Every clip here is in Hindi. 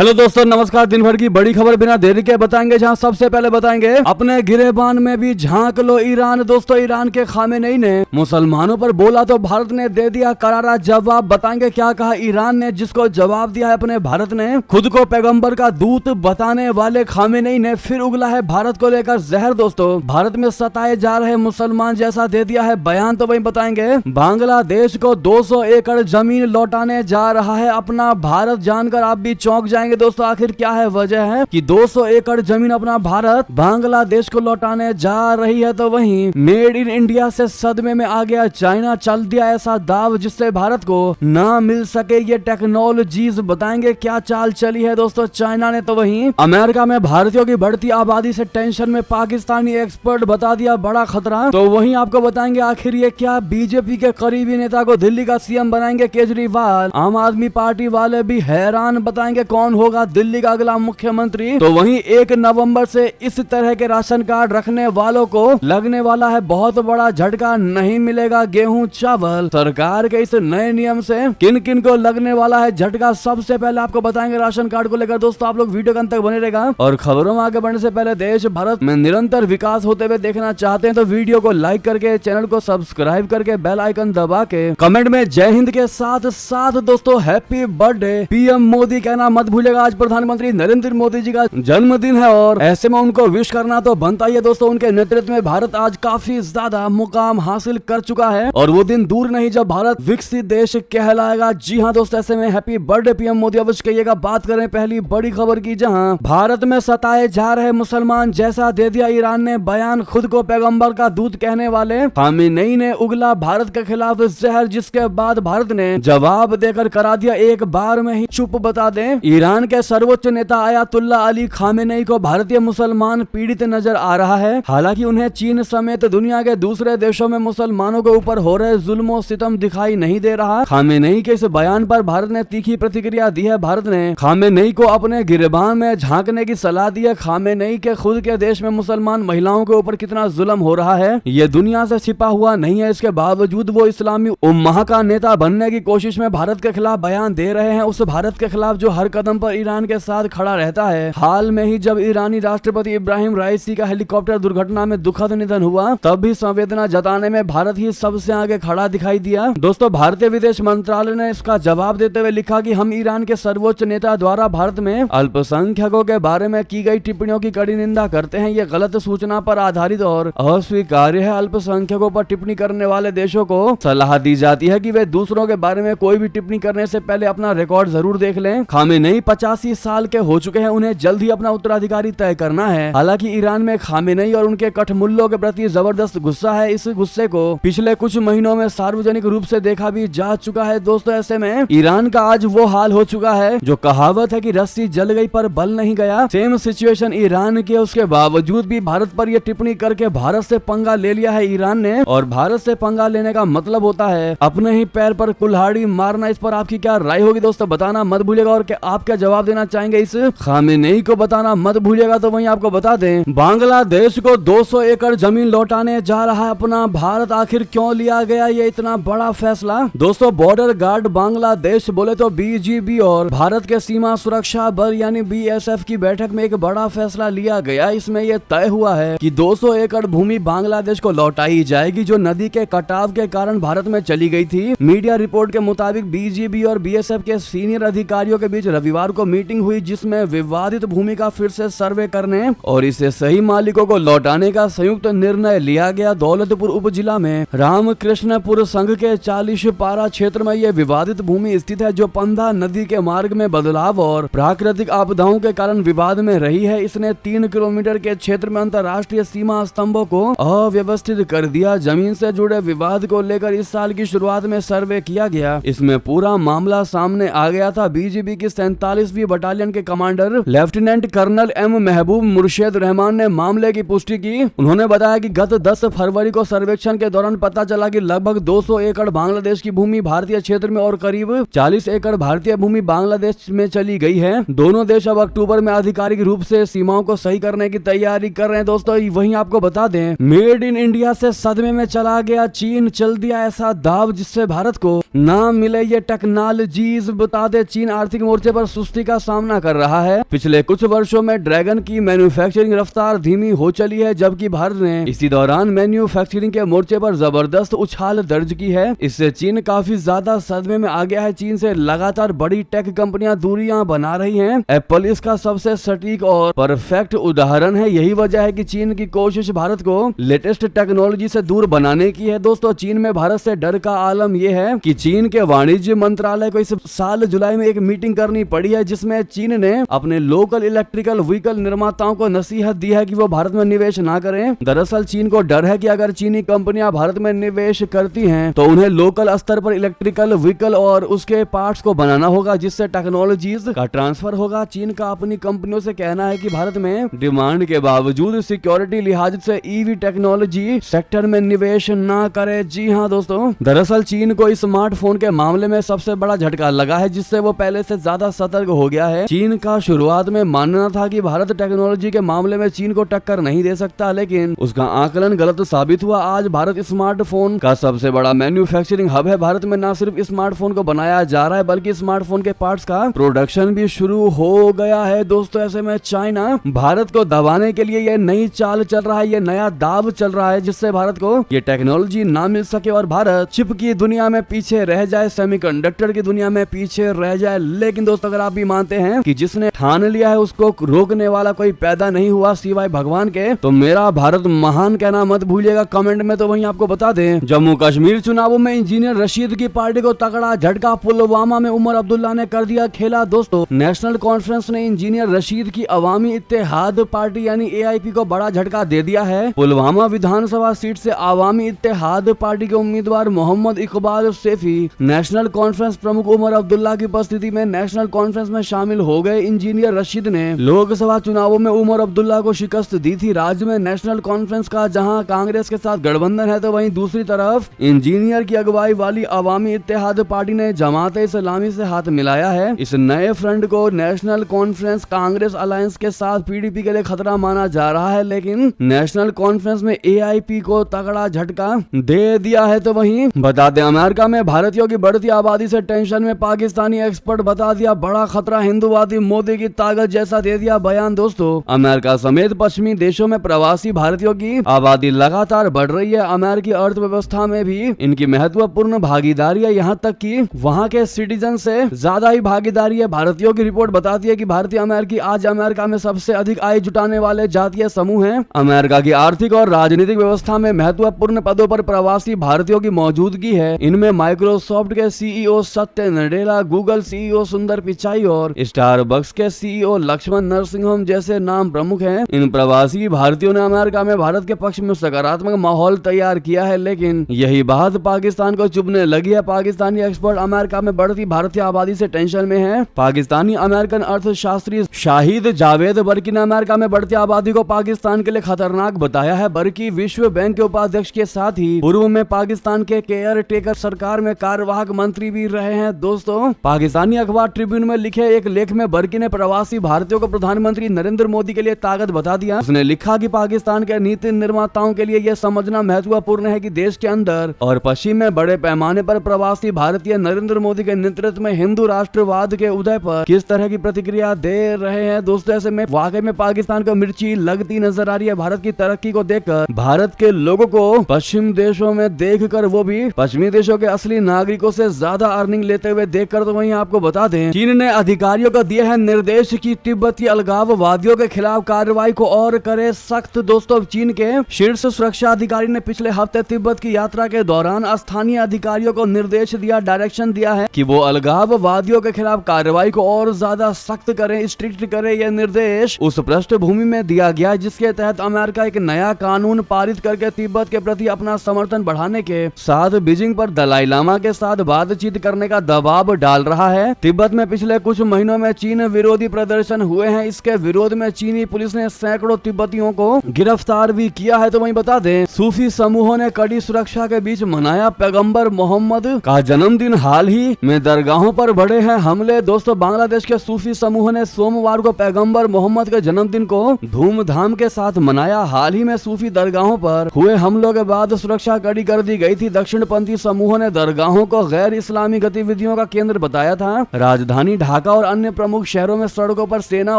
हेलो दोस्तों, नमस्कार। दिन भर की बड़ी खबर बिना देरी के बताएंगे, जहां सबसे पहले बताएंगे अपने गिरेबान में भी झांक लो ईरान। दोस्तों, ईरान के खामेनेई ने मुसलमानों पर बोला तो भारत ने दे दिया करारा जवाब। बताएंगे क्या कहा ईरान ने, जिसको जवाब दिया है अपने भारत ने। खुद को पैगंबर का दूत बताने वाले खामेनेई ने फिर उगला है भारत को लेकर जहर। दोस्तों, भारत में सताए जा रहे मुसलमान जैसा दे दिया है बयान, तो वही बताएंगे। बांग्लादेश को 200 एकड़ जमीन लौटाने जा रहा है अपना भारत। जानकर आप भी चौंक जाएंगे दोस्तों, आखिर क्या है वजह है कि 200 एकड़ जमीन अपना भारत बांग्लादेश को लौटाने जा रही है। तो वहीं मेड इन इंडिया से सदमे में आ गया चाइना। चल दिया ऐसा दाव जिससे भारत को ना मिल सके ये टेक्नोलॉजीज। बताएंगे क्या चाल चली है दोस्तों चाइना ने। तो वहीं अमेरिका में भारतीयों की बढ़ती आबादी से टेंशन में पाकिस्तानी एक्सपर्ट बता दिया बड़ा खतरा। तो वहीं आपको बताएंगे आखिर ये क्या। बीजेपी के करीबी नेता को दिल्ली का सीएम बनाएंगे केजरीवाल। आम आदमी पार्टी वाले भी हैरान। बताएंगे कौन होगा दिल्ली का अगला मुख्यमंत्री। तो वहीं 1 नवंबर से इस तरह के राशन कार्ड रखने वालों को लगने वाला है बहुत बड़ा झटका। नहीं मिलेगा गेहूं चावल। सरकार के इस नए नियम से किन किन को लगने वाला है झटका, सबसे पहले आपको बताएंगे राशन कार्ड को लेकर। दोस्तों, आप लोग वीडियो के अंत तक बने रहेगा। और खबरों में आगे बढ़ने से पहले देश भारत में निरंतर विकास होते हुए देखना चाहते हैं तो वीडियो को लाइक करके, चैनल को सब्सक्राइब करके, बेल आइकन दबा के कमेंट में जय हिंद के साथ साथ दोस्तों हैप्पी बर्थडे पीएम मोदी कहना मत भूलेगा। आज प्रधानमंत्री नरेंद्र मोदी जी का जन्मदिन है और ऐसे में उनको विश करना तो बनता ही है दोस्तों। उनके नेतृत्व में भारत आज काफी ज्यादा मुकाम हासिल कर चुका है और वो दिन दूर नहीं जब भारत विकसित देश कहलाएगा। जी हाँ दोस्तों, ऐसे में हैप्पी बर्थडे पीएम मोदी अवश्य कहिएगा। बात करें पहली बड़ी खबर की, जहां भारत में सताए जा रहे मुसलमान जैसा दे दिया ईरान ने बयान। खुद को पैगंबर का दूत कहने वाले खामेनेई ने उगला भारत के खिलाफ जहर, जिसके बाद भारत ने जवाब देकर करा दिया एक बार में ही चुप। बता दें, ईरान के सर्वोच्च नेता आयतुल्ला अली खामेनेई को भारतीय मुसलमान पीड़ित नजर आ रहा है। हालांकि उन्हें चीन समेत दुनिया के दूसरे देशों में मुसलमानों के ऊपर हो रहे जुल्म और सितम दिखाई नहीं दे रहा। खामेनेई के इस बयान पर भारत ने तीखी प्रतिक्रिया दी है। भारत ने खामेनेई को अपने गिरेबान में झांकने की सलाह दी है। खामेनेई के खुद के देश में मुसलमान महिलाओं के ऊपर कितना जुल्म हो रहा है ये दुनिया से छिपा हुआ नहीं है। इसके बावजूद वो इस्लामी उम्मा का नेता बनने की कोशिश में भारत के खिलाफ बयान दे रहे हैं। उस भारत के खिलाफ जो हर कदम पर ईरान के साथ खड़ा रहता है। हाल में ही जब ईरानी राष्ट्रपति इब्राहिम राइसी का हेलीकॉप्टर दुर्घटना में दुखद निधन हुआ, तब भी संवेदना जताने में भारत ही सबसे आगे खड़ा दिखाई दिया। दोस्तों, भारतीय विदेश मंत्रालय ने इसका जवाब देते हुए लिखा कि हम ईरान के सर्वोच्च नेता द्वारा भारत में अल्पसंख्यकों के बारे में की गई टिप्पणियों की कड़ी निंदा करते हैं। ये गलत सूचना पर आधारित और अस्वीकार्य है। अल्पसंख्यकों पर टिप्पणी करने वाले देशों को सलाह दी जाती है कि वे दूसरों के बारे में कोई भी टिप्पणी करने से पहले अपना रिकॉर्ड जरूर देख लें। खामेनेई 85 साल के हो चुके हैं, उन्हें जल्द ही अपना उत्तराधिकारी तय करना है। हालांकि ईरान में खामेनेई और उनके कठमुल्लों के प्रति जबरदस्त गुस्सा है। इस गुस्से को पिछले कुछ महीनों में सार्वजनिक रूप से देखा भी जा चुका है। दोस्तों, ऐसे में ईरान का आज वो हाल हो चुका है जो कहावत है कि रस्सी जल गई पर बल नहीं गया। सेम सिचुएशन ईरान की। उसके बावजूद भी भारत पर यह टिप्पणी करके भारत से पंगा ले लिया है ईरान ने। और भारत से पंगा लेने का मतलब होता है अपने ही पैर पर कुल्हाड़ी मारना। इस पर आपकी क्या राय होगी दोस्तों, बताना मत भूलिएगा। और क्या आप क्या जवाब देना चाहेंगे इस खामेनेई को, बताना मत भूलिएगा। तो वहीं आपको बता दें, बांग्लादेश को 200 एकड़ जमीन लौटाने जा रहा है अपना भारत। आखिर क्यों लिया गया ये इतना बड़ा फैसला। दोस्तों, बॉर्डर गार्ड बांग्लादेश बोले तो बीजीबी और भारत के सीमा सुरक्षा बल यानी बीएसएफ की बैठक में एक बड़ा फैसला लिया गया। इसमें यह तय हुआ है कि 200 एकड़ भूमि बांग्लादेश को लौटाई जाएगी, जो नदी के कटाव के कारण भारत में चली गई थी। मीडिया रिपोर्ट के मुताबिक बीजीबी और बीएसएफ के सीनियर अधिकारियों के बीच रविवार को मीटिंग हुई, जिसमें विवादित भूमि का फिर से सर्वे करने और इसे सही मालिकों को लौटाने का संयुक्त निर्णय लिया गया। दौलतपुर उप जिला में रामकृष्णपुर संघ के 40 पारा क्षेत्र में यह विवादित भूमि स्थित है, जो पंधा नदी के मार्ग में बदलाव और प्राकृतिक आपदाओं के कारण विवाद में रही है। इसने 3 किलोमीटर के क्षेत्र में अंतर्राष्ट्रीय सीमा स्तंभों को अव्यवस्थित कर दिया। जमीन से जुड़े विवाद को लेकर इस साल की शुरुआत में सर्वे किया गया। इसमें पूरा मामला सामने आ गया था। बीजीबी की 47वीं बटालियन के कमांडर लेफ्टिनेंट कर्नल एम महबूब मुर्शेद रहमान ने मामले की पुष्टि की। उन्होंने बताया कि गत 10 फरवरी को सर्वेक्षण के दौरान पता चला कि लगभग 200 एकड़ बांग्लादेश की भूमि भारतीय क्षेत्र में और करीब 40 एकड़ भारतीय भूमि बांग्लादेश में चली गई है। दोनों देश अब अक्टूबर में आधिकारिक रूप से सीमाओं को सही करने की तैयारी कर रहे हैं। दोस्तों, वहीं आपको बता दें, मेड इन इंडिया से सदमे में चला गया चीन। चल दिया ऐसा दाव जिससे भारत को ना मिले ये टेक्नोलॉजीज। बता दे, चीन आर्थिक मोर्चे पर सुस्ती का सामना कर रहा है। पिछले कुछ वर्षों में ड्रैगन की मैन्युफैक्चरिंग रफ्तार धीमी हो चली है, जबकि भारत ने इसी दौरान मैन्युफैक्चरिंग के मोर्चे पर जबरदस्त उछाल दर्ज की है। इससे चीन काफी ज्यादा सदमे में आ गया है। चीन से लगातार बड़ी टेक कंपनियां दूरियां बना रही हैं। एप्पल इसका सबसे सटीक और परफेक्ट उदाहरण है। यही वजह है कि चीन की कोशिश भारत को लेटेस्ट टेक्नोलॉजी से दूर बनाने की है। दोस्तों, चीन में भारत से डर का आलम यह है कि चीन के वाणिज्य मंत्रालय को इस साल जुलाई में एक मीटिंग करनी पड़ी है, जिसमें चीन ने अपने लोकल इलेक्ट्रिकल व्हीकल निर्माताओं को नसीहत दी है कि वो भारत में निवेश ना करें। दरअसल चीन को डर है कि अगर चीनी कंपनियां भारत में निवेश करती हैं तो उन्हें लोकल स्तर पर इलेक्ट्रिकल व्हीकल और उसके पार्ट्स को बनाना होगा, जिससे टेक्नोलॉजीज का ट्रांसफर होगा। चीन का अपनी कंपनियों से कहना है कि भारत में डिमांड के बावजूद सिक्योरिटी लिहाज से ईवी टेक्नोलॉजी सेक्टर में निवेश ना करे। जी हाँ दोस्तों, दरअसल चीन को स्मार्टफोन के मामले में सबसे बड़ा झटका लगा है, जिससे वो पहले से ज्यादा सतर्क हो गया है। चीन का शुरुआत में मानना था कि भारत टेक्नोलॉजी के मामले में चीन को टक्कर नहीं दे सकता, लेकिन उसका आकलन गलत साबित हुआ। आज भारत स्मार्टफोन का सबसे बड़ा मैन्युफैक्चरिंग हब है। भारत में न सिर्फ स्मार्टफोन को बनाया जा रहा है, बल्कि स्मार्टफोन के पार्ट्स का प्रोडक्शन भी शुरू हो गया है। दोस्तों, ऐसे में चाइना भारत को दबाने के लिए ये नई चाल चल रहा है, ये नया दाव चल रहा है, जिससे भारत को ये टेक्नोलॉजी ना मिल सके और भारत चिप की दुनिया में पीछे रह जाए, सेमीकंडक्टर की दुनिया में पीछे रह जाए। लेकिन दोस्तों, अगर आप भी मानते हैं कि जिसने ठान लिया है उसको रोकने वाला कोई पैदा नहीं हुआ सिवाय भगवान के, तो मेरा भारत महान कहना मत भूलिएगा कमेंट में। तो वहीं आपको बता दें, जम्मू कश्मीर चुनावों में इंजीनियर रशीद की पार्टी को तगड़ा झटका। पुलवामा में उमर अब्दुल्ला ने कर दिया खेला। दोस्तों, नेशनल कॉन्फ्रेंस ने इंजीनियर रशीद की अवामी इत्तेहाद पार्टी यानी AIP को बड़ा झटका दे दिया है। पुलवामा विधानसभा सीट से अवामी इत्तेहाद पार्टी के उम्मीदवार मोहम्मद इकबाल सैफी नेशनल कॉन्फ्रेंस प्रमुख उमर अब्दुल्ला की उपस्थिति में नेशनल कॉन्फ्रेंस में शामिल हो गए। इंजीनियर रशीद ने लोकसभा चुनावों में उमर अब्दुल्ला को शिकस्त दी थी। राज्य में नेशनल कॉन्फ्रेंस का जहां कांग्रेस के साथ गठबंधन है, तो वहीं दूसरी तरफ इंजीनियर की अगुवाई वाली अवामी इत्तेहाद पार्टी ने जमात इस्लामी से हाथ मिलाया है। इस नए फ्रंट को नेशनल कॉन्फ्रेंस कांग्रेस अलायंस के साथ PDP के लिए खतरा माना जा रहा है, लेकिन नेशनल कॉन्फ्रेंस में AIP को तगड़ा झटका दे दिया है। तो वहीं बता दें, अमेरिका में भारतीयों की बढ़ती आबादी से टेंशन में पाकिस्तानी एक्सपर्ट बता दिया बड़ा खतरा हिंदूवादी मोदी की ताकत जैसा दे दिया बयान। दोस्तों, अमेरिका समेत पश्चिमी देशों में प्रवासी भारतीयों की आबादी लगातार बढ़ रही है। अमेरिकी अर्थव्यवस्था में भी इनकी महत्वपूर्ण भागीदारी है, यहाँ तक कि वहाँ के सिटीजन से ज्यादा ही भागीदारी है। भारतीयों की रिपोर्ट बताती है कि भारतीय अमेरिकी आज अमेरिका में सबसे अधिक आय जुटाने वाले जातीय समूह हैं। अमेरिका की आर्थिक और राजनीतिक व्यवस्था में महत्वपूर्ण पदों पर प्रवासी भारतीयों की मौजूदगी है। इनमें माइक्रोसॉफ्ट के CEO सत्य नडेला, गूगल CEO सुंदर पिचाई और स्टारबक्स के CEO लक्ष्मण नरसिंहम जैसे नाम प्रमुख हैं। इन प्रवासी भारतीयों ने अमेरिका में भारत के पक्ष में सकारात्मक माहौल तैयार किया है, लेकिन यही बात पाकिस्तान को चुभने लगी है। पाकिस्तानी एक्सपर्ट अमेरिका में बढ़ती भारतीय आबादी से टेंशन में है। पाकिस्तानी अमेरिकन अर्थशास्त्री शाहिद जावेद बर्की ने अमेरिका में बढ़ती आबादी को पाकिस्तान के लिए खतरनाक बताया है। बर्की विश्व बैंक के उपाध्यक्ष के साथ ही पूर्व में पाकिस्तान के केयर टेकर सरकार में कार्यवाहक मंत्री भी रहे हैं। दोस्तों, पाकिस्तानी अखबार ट्रिब्यून में लिखे एक लेख में बर्की ने प्रवासी भारतीयों को प्रधानमंत्री नरेंद्र मोदी के लिए ताकत बता दिया। उसने लिखा कि पाकिस्तान के नीति निर्माताओं के लिए यह समझना महत्वपूर्ण है कि देश के अंदर और पश्चिम में बड़े पैमाने पर प्रवासी भारतीय नरेंद्र मोदी के नेतृत्व में हिंदू राष्ट्रवाद के उदय पर किस तरह की प्रतिक्रिया दे रहे हैं। दोस्तों, ऐसे में वाकई में पाकिस्तान को मिर्ची लगती नजर आ रही है। भारत की तरक्की को देखकर, भारत के लोगों को पश्चिम देशों में देखकर, वो भी पश्चिमी देशों के असली नागरिकों से ज्यादा अर्निंग लेते हुए देखकर, तो वहीं आपको बता दें, चीन ने अधिकारियों को दिए हैं निर्देश की तिब्बती अलगाववादियों के खिलाफ कार्रवाई को और करे सख्त। दोस्तों, चीन के शीर्ष सुरक्षा अधिकारी ने पिछले हफ्ते तिब्बत की यात्रा के दौरान स्थानीय अधिकारियों को निर्देश दिया, डायरेक्शन दिया है कि वो अलगाववादियों के खिलाफ कार्रवाई को और ज्यादा सख्त करें, स्ट्रिक्ट करें। यह निर्देश उस पृष्ठभूमि में दिया गया जिसके तहत अमेरिका एक नया कानून पारित करके तिब्बत के प्रति अपना समर्थन बढ़ाने के साथ बीजिंग पर दलाई लामा के साथ बातचीत करने का दबाव डाल रहा है। तिब्बत में पिछले कुछ महीनों में चीन विरोधी प्रदर्शन हुए हैं। इसके विरोध में चीनी पुलिस ने सैकड़ों तिब्बतियों को गिरफ्तार भी किया है। तो वहीं बता दें, सूफी समूहों ने कड़ी सुरक्षा के बीच मनाया पैगंबर मोहम्मद का जन्मदिन। हाल ही में दरगाहों पर बढ़े हैं हमले। दोस्तों, बांग्लादेश के सूफी समूह ने सोमवार को पैगंबर मोहम्मद के जन्मदिन को धूमधाम के साथ मनाया। हाल ही में सूफी दरगाहों पर हुए हमलों के बाद सुरक्षा कड़ी कर दी गई थी। दक्षिणपंथी समूहों ने दरगाहों को गैर इस्लामी गतिविधियों का केंद्र बताया था। राजधानी ढाका और अन्य प्रमुख शहरों में सड़कों पर सेना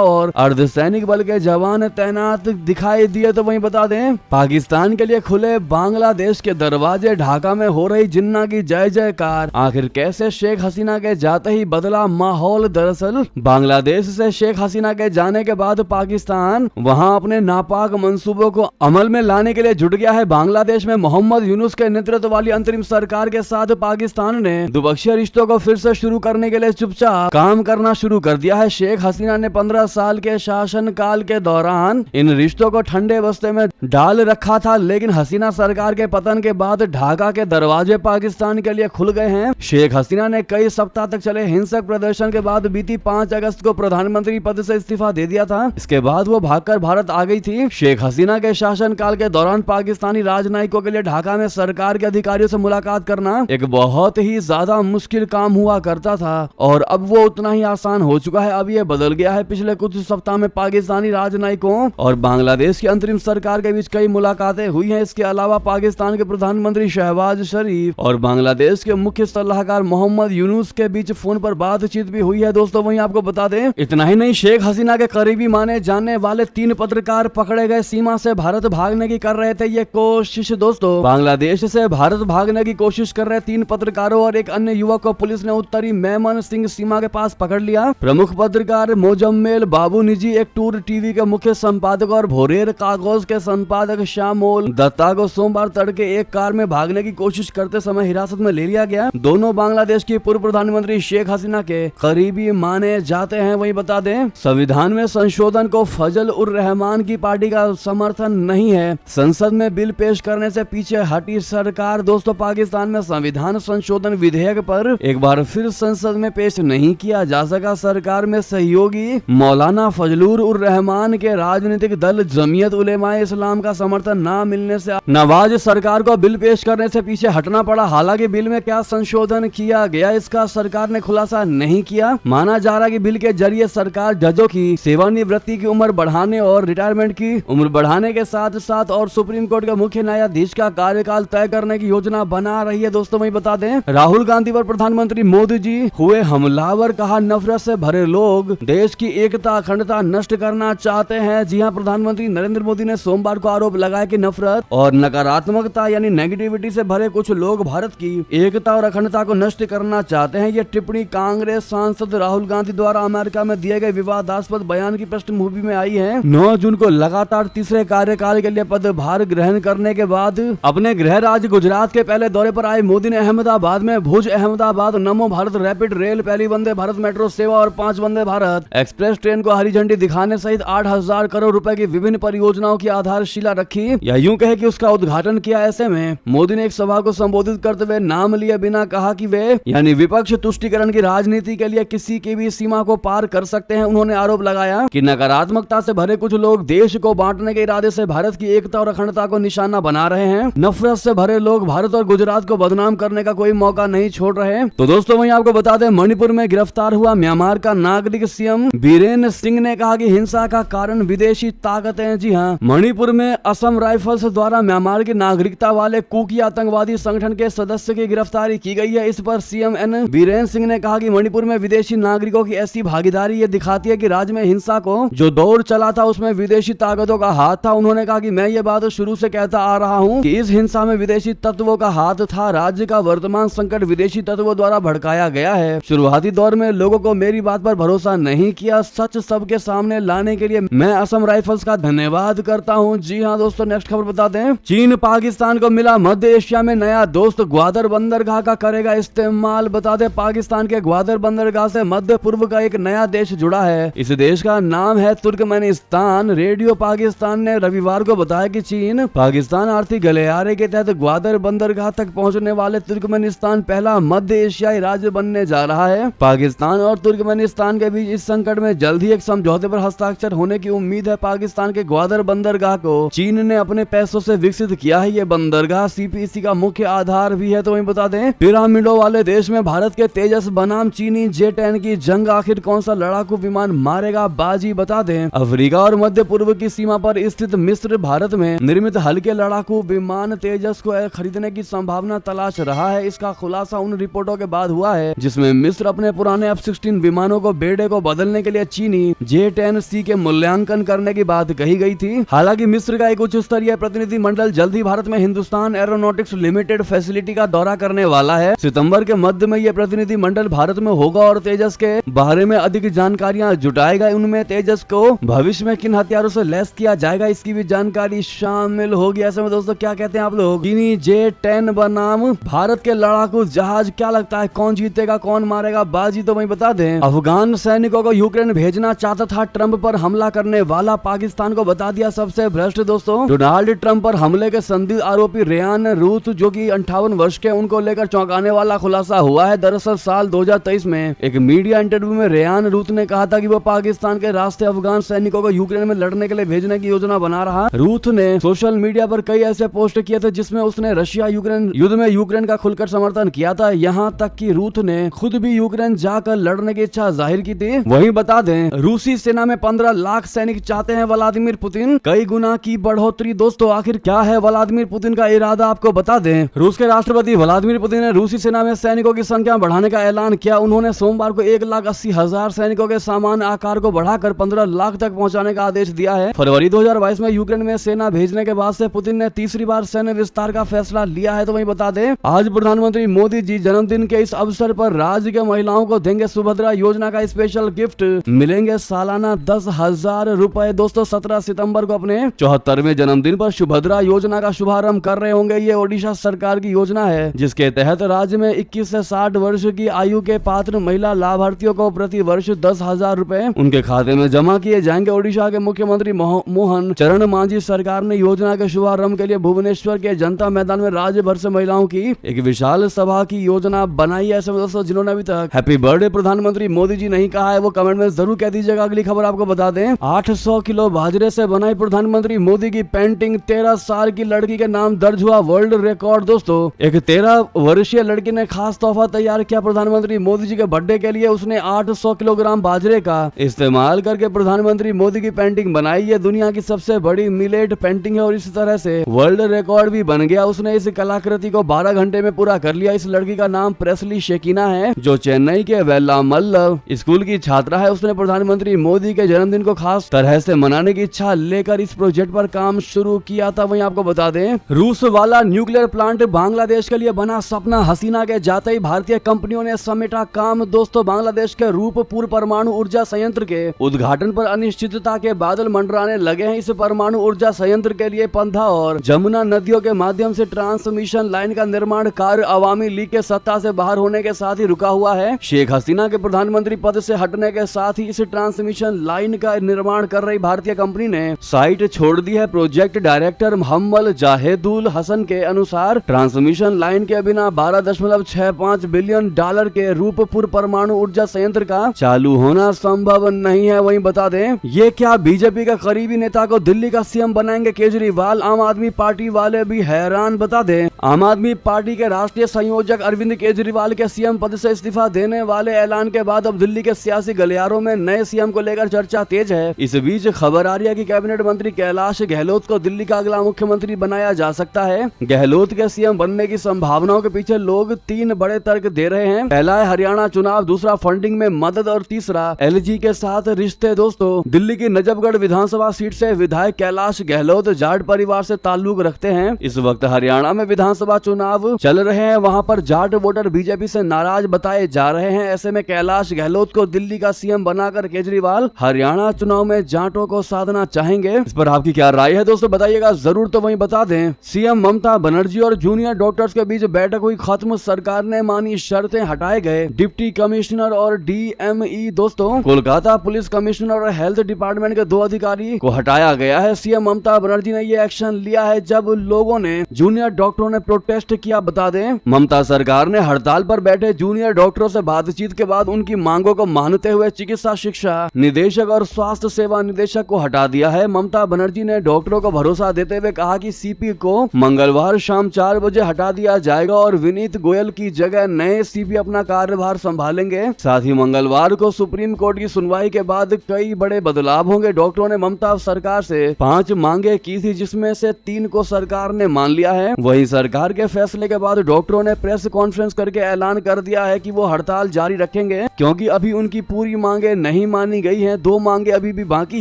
और अर्धसैनिक बल के जवान तैनात दिखाई दिए। तो वहीं बता दें, पाकिस्तान के लिए खुले बांग्लादेश के दरवाजे, ढाका में हो रही जिन्ना की जय जयकार। आखिर कैसे शेख हसीना के जाते ही बदला माहौल। दरअसल बांग्लादेश से शेख हसीना के जाने के बाद पाकिस्तान वहां अपने नापाक मंसूबों को अमल में लाने के लिए जुट गया है। बांग्लादेश में मोहम्मद यूनुस के नेतृत्व वाली अंतरिम सरकार के साथ पाकिस्तान ने द्विपक्षीय रिश्तों को फिर से शुरू करने के लिए चुपचाप काम करना शुरू कर दिया है। शेख हसीना ने 15 साल के शासन काल के दौरान इन रिश्तों को ठंडे बस्ते में डाल रखा था, लेकिन हसीना सरकार के पतन के बाद ढाका के दरवाजे पाकिस्तान के लिए खुल गए हैं। शेख हसीना ने कई सप्ताह तक चले हिंसक प्रदर्शन के बाद बीती 5 अगस्त को प्रधानमंत्री पद से इस्तीफा दे दिया था। इसके बाद वो भागकर भारत आ गई थी। शेख हसीना के शासन काल के दौरान पाकिस्तानी राजनयिकों के लिए ढाका में सरकार के अधिकारियों से मुलाकात करना एक बहुत ही ज्यादा मुश्किल काम हुआ करता था और अब वो उतना ही आसान हो चुका है। अब ये बदल गया है। पिछले कुछ सप्ताह में पाकिस्तानी राजनयिकों और बांग्लादेश की अंतरिम सरकार के बीच कई मुलाकातें हुई हैं। इसके अलावा पाकिस्तान के प्रधानमंत्री शहबाज शरीफ और बांग्लादेश के मुख्य सलाहकार मोहम्मद यूनुस के बीच फोन पर बातचीत भी हुई है। दोस्तों वहीं आपको बता दें, इतना ही नहीं, शेख हसीना के करीबी माने जाने वाले 3 पत्रकार पकड़े गए। सीमा से भारत भागने की कर रहे थे ये कोशिश। दोस्तों, बांग्लादेश से भारत भागने की कोशिश कर रहे 3 पत्रकारों और एक अन्य युवक को पुलिस ने उत्तरी मेमन सिंह सीमा के पास पकड़ लिया। प्रमुख पत्रकार मोजम्मेल बाबू निजी, एक टूर टीवी के मुख्य संपादक और भोरेर कागज के संपादक शामोल दत्ता को सोमवार तड़के एक कार में भागने की कोशिश करते समय हिरासत में ले लिया गया। दोनों बांग्लादेश की पूर्व प्रधानमंत्री शेख हसीना के करीबी माने जाते हैं। वहीं बता दें, संविधान में संशोधन को फजल उर रहमान की पार्टी का समर्थन नहीं है। संसद में बिल पेश करने से पीछे हटी सरकार। दोस्तों, पाकिस्तान में संविधान संशोधन विधेयक पर एक बार फिर संसद में पेश नहीं किया जा सका। सरकार में सहयोगी मौलाना फजलुर उर रहमान के राजनीतिक दल जमीयत उलेमाए इस्लाम का समर्थन न मिलने से नवाज सरकार को बिल पेश करने से पीछे हटना पड़ा। हालांकि बिल में क्या संशोधन किया गया, इसका सरकार ने खुलासा नहीं किया। माना जा रहा है कि बिल के जरिए सरकार जजों की सेवानिवृत्ति की उम्र बढ़ाने और रिटायरमेंट की उम्र बढ़ाने के साथ साथ और सुप्रीम कोर्ट के मुख्य न्यायाधीश का कार्यकाल तय करने की योजना बना रही है। दोस्तों वही बता दें, राहुल गांधी पर प्रधानमंत्री मोदी जी हुए हमलावर। कहा, नफरत से भरे लोग देश की एकता अखंडता नष्ट करना चाहते हैं। जी हां, प्रधानमंत्री नरेंद्र मोदी ने सोमवार को आरोप लगाया कि नफरत और नकारात्मकता यानी नेगेटिविटी से भरे कुछ लोग भारत की एकता और अखंडता को नष्ट करना चाहते हैं। ये टिप्पणी कांग्रेस सांसद राहुल गांधी द्वारा अमेरिका में दिए गए विवादास्पद बयान की पृष्ठभूमि में आई है। 9 जून को लगातार तीसरे कार्यकाल के लिए पदभार ग्रहण करने के बाद अपने गृह राज्य गुजरात के पहले दौरे पर आए मोदी ने अहमदाबाद में भुज अहमदाबाद नमो भारत रैपिड रेल, पहली वंदे भारत मेट्रो सेवा और 5 वंदे भारत एक्सप्रेस ट्रेन को हरी झंडी दिखाने सहित 8,000 करोड़ रुपए की विभिन्न परियोजनाओं की आधारशिला रखी या यूं कहे कि उसका उद्घाटन किया। ऐसे में मोदी ने एक सभा को संबोधित करते हुए नाम लिए बिना कहा कि वे यानी विपक्ष तुष्टीकरण की राजनीति के लिए किसी की भी सीमा को पार कर सकते हैं। उन्होंने आरोप लगाया कि नकारात्मकता से भरे कुछ लोग देश को बांटने के इरादे से भारत की एकता और अखंडता को निशाना बना रहे हैं। नफरत से भरे लोग भारत और गुजरात को बदनाम करने का कोई मौका नहीं छोड़ रहे। तो दोस्तों वहीं आपको बता दें, मणिपुर में गिरफ्तार हुआ म्यांमार का नागरिक सीएम बीरेन सिंह ने कहा कि हिंसा का कारण विदेशी ताकतें। जी हां, मणिपुर में असम राइफल्स द्वारा म्यांमार की नागरिकता वाले कुकी आतंकवादी संगठन के सदस्य की गिरफ्तारी की गई है। इस पर सीएम एन बीरेन सिंह ने कहा कि मणिपुर में विदेशी नागरिकों की ऐसी भागीदारी ये दिखाती है कि राज्य में हिंसा को जो दौर चला था उसमें विदेशी ताकतों का हाथ था। उन्होंने कहा कि मैं ये बात शुरू से कहता आ रहा हूं कि इस हिंसा में विदेशी तत्वों का हाथ था। राज्य का वर्तमान संकट विदेशी तत्वों द्वारा भड़काया गया है। शुरुआती दौर में लोगों को मेरी बात पर भरोसा नहीं किया। सच सबके सामने लाने के लिए मैं असम राइफल्स का धन्यवाद करता हूं। जी हां दोस्तों, नेक्स्ट खबर बता दें, चीन पाकिस्तान को मिला मध्य एशिया में नया दोस्त, ग्वादर बंदरगाह का करेगा इस्तेमाल। बता दें, पाकिस्तान के ग्वादर बंदरगाह से मध्य पूर्व का एक नया देश जुड़ा है। इस देश का नाम है तुर्कमेनिस्तान। रेडियो पाकिस्तान ने रविवार को बताया कि चीन पाकिस्तान आर्थिक गलियारे के तहत ग्वादर बंदरगाह तक पहुंचने वाले तुर्कमेनिस्तान पहला मध्य एशियाई राज्य बनने जा रहा है। पाकिस्तान और तुर्कमेनिस्तान के बीच इस संकट में जल्द ही एक समझौते पर हस्ताक्षर होने की उम्मीद है। पाकिस्तान के ग्वादर बंदरगाह को चीन ने अपने पैसों से विकसित किया है। ये बंदरगाह सीपीसी का मुख्य आधार भी है। तो वहीं बता दें, पिरामिडों वाले देश में भारत के तेजस बनाम चीनी J-10 की जंग, आखिर कौन सा लड़ाकू विमान मारेगा बाजी। बता दें, अफ्रीका और मध्य पूर्व की सीमा पर स्थित मिस्र भारत में निर्मित हल्के लड़ाकू विमान तेजस को खरीदने की संभावना तलाश रहा है। इसका खुलासा उन रिपोर्टों के बाद हुआ है जिसमें मिस्र अपने पुराने F-16 विमानों को बेड़े को बदलने के लिए चीनी J-10C के मूल्यांकन करने की बात कही गई थी। हालांकि मिस्र का एक उच्च स्तरीय प्रतिनिधि मंडल जल्द ही भारत में हिंदुस्तान एरोनॉटिक्स लिमिटेड फैसिलिटी का दौरा करने वाला है। सितंबर के मध्य में यह प्रतिनिधि मंडल भारत में होगा और तेजस के बारे में अधिक जानकारियां जुटाएगा। उनमें तेजस को भविष्य में किन हथियारों से लैस किया जाएगा इसकी भी जानकारी शामिल होगी। ऐसे में दोस्तों क्या कहते हैं आप लोग, चीनी J-10 बनाम भारत के लड़ाकू जहाज, क्या लगता है कौन जीतेगा कौन मारेगा बाजी? तो वही बता दें, अफगान सैनिकों को यूक्रेन भेजना चाहता था ट्रंप पर हमला करने वाला, पाकिस्तान को बता दिया सबसे भ्रष्ट। दोस्तों डोनाल्ड ट्रंप पर हमले के संदिग्ध आरोपी रेयान रूथ जो कि 58 वर्ष के, उनको लेकर चौंकाने वाला खुलासा हुआ है। दरअसल साल 2023 में एक मीडिया इंटरव्यू में रेयान रूथ ने कहा था कि वो पाकिस्तान के रास्ते अफगान सैनिकों को यूक्रेन में लड़ने के लिए भेजने की योजना बना रहा। रूथ ने सोशल मीडिया पर कई ऐसे पोस्ट किए थे जिसमें उसने रशिया यूक्रेन युद्ध में यूक्रेन का खुलकर समर्थन किया था। यहाँ तक कि रूथ ने खुद भी यूक्रेन जाकर लड़ने की इच्छा जाहिर की थी। वहीं बता दें, रूसी सेना में 15 लाख सैनिक चाहते हैं व्लादिमीर पुतिन, कई गुना की बढ़ोतरी। दोस्तों आखिर क्या है व्लादिमीर पुतिन का इरादा, आपको बता दें। रूस के राष्ट्रपति व्लादिमीर पुतिन ने रूसी सेना में सैनिकों की संख्या बढ़ाने का ऐलान किया। उन्होंने सोमवार को 1,80,000 सैनिकों के सामान्य आकार को बढ़ाकर 15 लाख तक पहुंचाने का आदेश दिया है। फरवरी 2022 में यूक्रेन में सेना भेजने के बाद से पुतिन ने तीसरी बार सैन्य विस्तार का फैसला लिया है। तो वही बता दें, आज प्रधानमंत्री मोदी जी जन्मदिन के इस अवसर पर राज्य के महिलाओं को देंगे सुभद्रा योजना का स्पेशल गिफ्ट, मिलेंगे सालाना 10,000 रुपए। दोस्तों 17 सितंबर को अपने 74वें जन्मदिन पर सुभद्रा योजना का शुभारंभ कर रहे होंगे। ये ओडिशा सरकार की योजना है जिसके तहत राज्य में 21 से 60 वर्ष की आयु के पात्र महिला लाभार्थियों को प्रति वर्ष 10,000 रुपए उनके खाते में जमा किए जाएंगे। ओडिशा के मुख्यमंत्री मोहन चरण मांझी सरकार ने योजना के शुभारंभ के लिए भुवनेश्वर के जनता मैदान में राज्य भर से महिलाओं की एक विशाल सभा की योजना बनाई है। ऐसे दोस्तों जिन्होंने अभी तक हैप्पी बर्थडे प्रधानमंत्री मोदी जी नहीं कहा है वो कमेंट में जरूर कह दीजिएगा। अगली खबर आपको बता दें, 800 किलो बाजरे से बनाई प्रधानमंत्री मोदी की पेंटिंग, 13 साल की लड़की के नाम दर्ज हुआ वर्ल्ड रिकॉर्ड। दोस्तों एक 13 वर्षीय लड़की ने खास तोहफा तैयार किया प्रधानमंत्री मोदी जी के बर्थडे के लिए। उसने 800 किलोग्राम बाजरे का इस्तेमाल करके प्रधानमंत्री मोदी की पेंटिंग बनाई। है दुनिया की सबसे बड़ी मिलेट पेंटिंग है और इसी तरह से वर्ल्ड रिकॉर्ड भी बन गया। उसने इस कलाकृति को 12 घंटे में पूरा कर लिया। इस लड़की का नाम प्रेस्ली शेकिना है जो चेन्नई के वेल्लामल्ल स्कूल की छात्रा है। उसने प्रधानमंत्री मोदी के जन्मदिन को खास तरह से मनाने की इच्छा लेकर इस प्रोजेक्ट पर काम शुरू किया था। वहीं आपको बता दें, रूस वाला न्यूक्लियर प्लांट बांग्लादेश के लिए बना सपना, हसीना के जाते ही भारतीय कंपनियों ने समेटा काम। दोस्तों बांग्लादेश के रूपपुर परमाणु ऊर्जा संयंत्र के उद्घाटन पर अनिश्चितता के बादल मंडराने लगे हैं। इस परमाणु ऊर्जा संयंत्र के लिए पंधा और जमुना नदियों के माध्यम से ट्रांसमिशन लाइन का निर्माण कार्य अवामी लीग के सत्ता से बाहर होने के साथ ही रुका हुआ है। शेख हसीना के प्रधानमंत्री पद से हटने के साथ ही इस ट्रांसमिशन लाइन का निर्माण कर रही भारतीय कंपनी ने साइट छोड़ दी है। प्रोजेक्ट डायरेक्टर मोहम्मद जाहिदुल हसन के अनुसार ट्रांसमिशन लाइन के बिना 12.65 बिलियन डॉलर के रूपपुर परमाणु ऊर्जा संयंत्र का चालू होना संभव नहीं है। वहीं बता दें, ये क्या बीजेपी का करीबी नेता को दिल्ली का सीएम बनाएंगे केजरीवाल? आम आदमी पार्टी वाले भी हैरान। बता दें, आम आदमी पार्टी के राष्ट्रीय संयोजक अरविंद केजरीवाल के सीएम पद से इस्तीफा देने वाले ऐलान के बाद अब दिल्ली के सियासी गलियारों में नए सीएम को लेकर चर्चा तेज है। इस बीच खबर आ रही है कि कैबिनेट मंत्री कैलाश गहलोत को दिल्ली का अगला मुख्यमंत्री बनाया जा सकता है। गहलोत के सीएम बनने की संभावनाओं के पीछे लोग 3 बड़े तर्क दे रहे हैं। पहला है हरियाणा चुनाव, दूसरा फंडिंग में मदद और तीसरा एलजी के साथ रिश्ते। दोस्तों दिल्ली की नजफगढ़ विधानसभा सीट से विधायक कैलाश गहलोत जाट परिवार से ताल्लुक रखते हैं। इस वक्त हरियाणा में विधानसभा चुनाव चल रहे हैं, वहां पर जाट वोटर बीजेपी से नाराज बताए जा रहे हैं। ऐसे में कैलाश गहलोत को दिल्ली का सीएम बनाकर केजरीवाल हरियाणा चुनाव में जाटों को साधना चाहेंगे। इस पर आपकी क्या राय है दोस्तों, बताइएगा जरूर। तो वहीं बता दें, सीएम ममता बनर्जी और जूनियर डॉक्टर्स के बीच बैठक हुई खत्म, सरकार ने मानी शर्तें, हटाए गए डिप्टी कमिश्नर और डीएमई। दोस्तों कोलकाता पुलिस कमिश्नर और हेल्थ डिपार्टमेंट के 2 अधिकारी को हटाया गया है। सीएम ममता बनर्जी ने ये एक्शन लिया है जब लोगों ने जूनियर डॉक्टरों ने प्रोटेस्ट किया। बता दें, ममता सरकार ने हड़ताल पर बैठे जूनियर डॉक्टरों से बातचीत के बाद उनकी मांगों को मानते हुए चिकित्सा शिक्षा निदेशक और स्वास्थ्य सेवा निदेशक को हटा दिया है। ममता बनर्जी ने डॉक्टरों को भरोसा देते हुए कहा कि सीपी को मंगलवार शाम 4 बजे हटा दिया जाएगा और विनीत गोयल की जगह नए सीपी अपना कार्यभार संभालेंगे। साथ ही मंगलवार को सुप्रीम कोर्ट की सुनवाई के बाद कई बड़े बदलाव होंगे। डॉक्टरों ने ममता सरकार से 5 मांगे की थी जिसमें से 3 को सरकार ने मान लिया है। वहीं सरकार के फैसले के बाद डॉक्टरों ने प्रेस कॉन्फ्रेंस करके ऐलान कर दिया है कि वो हड़ताल जारी रखें रखेंगे, क्योंकि अभी उनकी पूरी मांगे नहीं मानी गई हैं, 2 मांगे अभी भी बाकी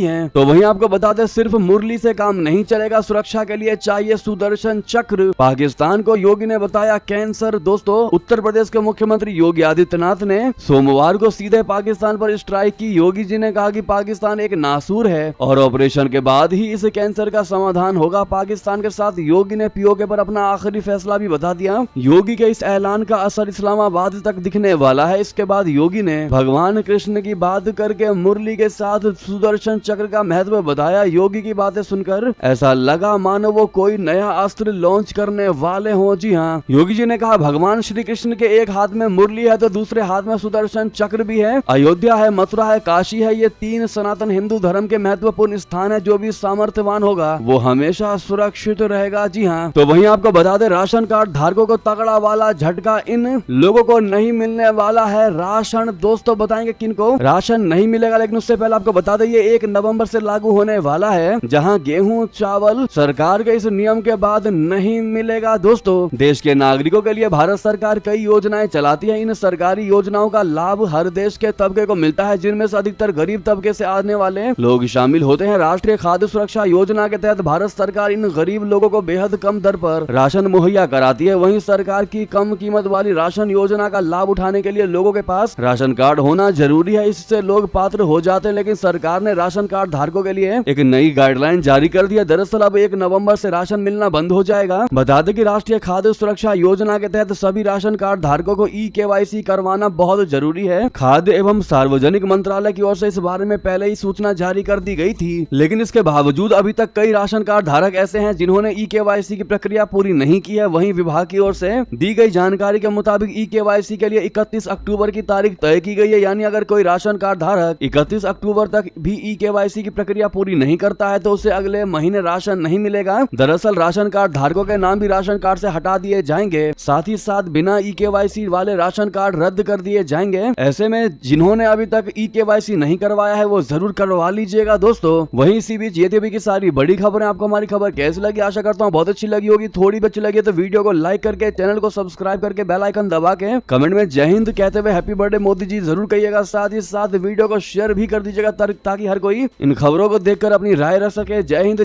हैं। तो वहीं आपको बता दें, सिर्फ मुरली से काम नहीं चलेगा, सुरक्षा के लिए चाहिए सुदर्शन चक्र। पाकिस्तान को योगी ने बताया कैंसर। दोस्तों, उत्तर प्रदेश के मुख्यमंत्री योगी आदित्यनाथ ने सोमवार को सीधे पाकिस्तान पर स्ट्राइक की। योगी जी ने कहा कि पाकिस्तान एक नासूर है और ऑपरेशन के बाद ही इस कैंसर का समाधान होगा। पाकिस्तान के साथ योगी ने पीओके पर अपना आखिरी फैसला भी बता दिया। योगी के इस ऐलान का असर इस्लामाबाद तक दिखने वाला है। इसके बाद योगी ने भगवान कृष्ण की बात करके मुरली के साथ सुदर्शन चक्र का महत्व बताया। योगी की बातें सुनकर ऐसा लगा मानो वो कोई नया अस्त्र लॉन्च करने वाले हों। जी हाँ, योगी जी ने कहा भगवान श्री कृष्ण के एक हाथ में मुरली है तो दूसरे हाथ में सुदर्शन चक्र भी है। अयोध्या है, मथुरा है, काशी है, ये 3 सनातन हिंदू धर्म के महत्वपूर्ण स्थान है। जो भी सामर्थ्यवान होगा वो हमेशा सुरक्षित रहेगा। जी हाँ, तो वहीं आपको बता दे, राशन कार्ड धारकों को तगड़ा वाला झटका। इन लोगों को नहीं मिलने वाला है राशन। दोस्तों, बताएंगे किनको राशन नहीं मिलेगा, लेकिन उससे पहले आपको बता दें ये 1 नवंबर से लागू होने वाला है, जहां गेहूं चावल सरकार के इस नियम के बाद नहीं मिलेगा। दोस्तों, देश के नागरिकों के लिए भारत सरकार कई योजनाएं चलाती है। इन सरकारी योजनाओं का लाभ हर देश के तबके को मिलता है, जिनमें से अधिकतर गरीब तबके से आने वाले लोग शामिल होते हैं। राष्ट्रीय खाद्य सुरक्षा योजना के तहत भारत सरकार इन गरीब लोगों को बेहद कम दर पर राशन मुहैया कराती है। वहीं सरकार की कम कीमत वाली राशन योजना का लाभ उठाने के लिए लोगों के पास राशन कार्ड होना जरूरी है। इससे लोग पात्र हो जाते हैं, लेकिन सरकार ने राशन कार्ड धारकों के लिए एक नई गाइडलाइन जारी कर दी है। दरअसल अब 1 नवंबर से राशन मिलना बंद हो जाएगा। बता दें कि राष्ट्रीय खाद्य सुरक्षा योजना के तहत सभी राशन कार्ड धारकों को ई-केवाईसी करवाना बहुत जरूरी है। खाद्य एवं सार्वजनिक मंत्रालय की ओर से इस बारे में पहले ही सूचना जारी कर दी गई थी, लेकिन इसके बावजूद अभी तक कई राशन कार्ड धारक ऐसे हैं जिन्होंने ई-केवाईसी की प्रक्रिया पूरी नहीं की है। वहीं विभाग की ओर से दी गई जानकारी के मुताबिक ई-केवाईसी के लिए 31 अक्टूबर की तारीख तय की गई है। यानी अगर कोई राशन कार्ड धारक 31 अक्टूबर तक भी ई-केवाईसी की प्रक्रिया पूरी नहीं करता है तो उसे अगले महीने राशन नहीं मिलेगा। दरअसल राशन कार्ड धारकों के नाम भी राशन कार्ड से हटा दिए जाएंगे, साथ ही साथ बिना ई-केवाईसी वाले राशन कार्ड रद्द कर दिए जाएंगे। ऐसे में जिन्होंने अभी तक ई-केवाईसी नहीं करवाया है वो जरूर करवा लीजिएगा। दोस्तों, वहीं इसी बीच ये थी की सारी बड़ी खबरें। आपको हमारी खबर कैसी लगी? आशा करता हूँ बहुत अच्छी लगी होगी। थोड़ी भी अच्छी लगी तो वीडियो को लाइक करके, चैनल को सब्सक्राइब करके, बेल आइकन दबा के कमेंट में जय हिंद कहते हुए हैप्पी बर्थडे मोदी जी जरूर कहिएगा। साथ ही साथ वीडियो को शेयर भी कर दीजिएगा ताकि हर कोई इन खबरों को देखकर अपनी राय रख सके। जय हिंद।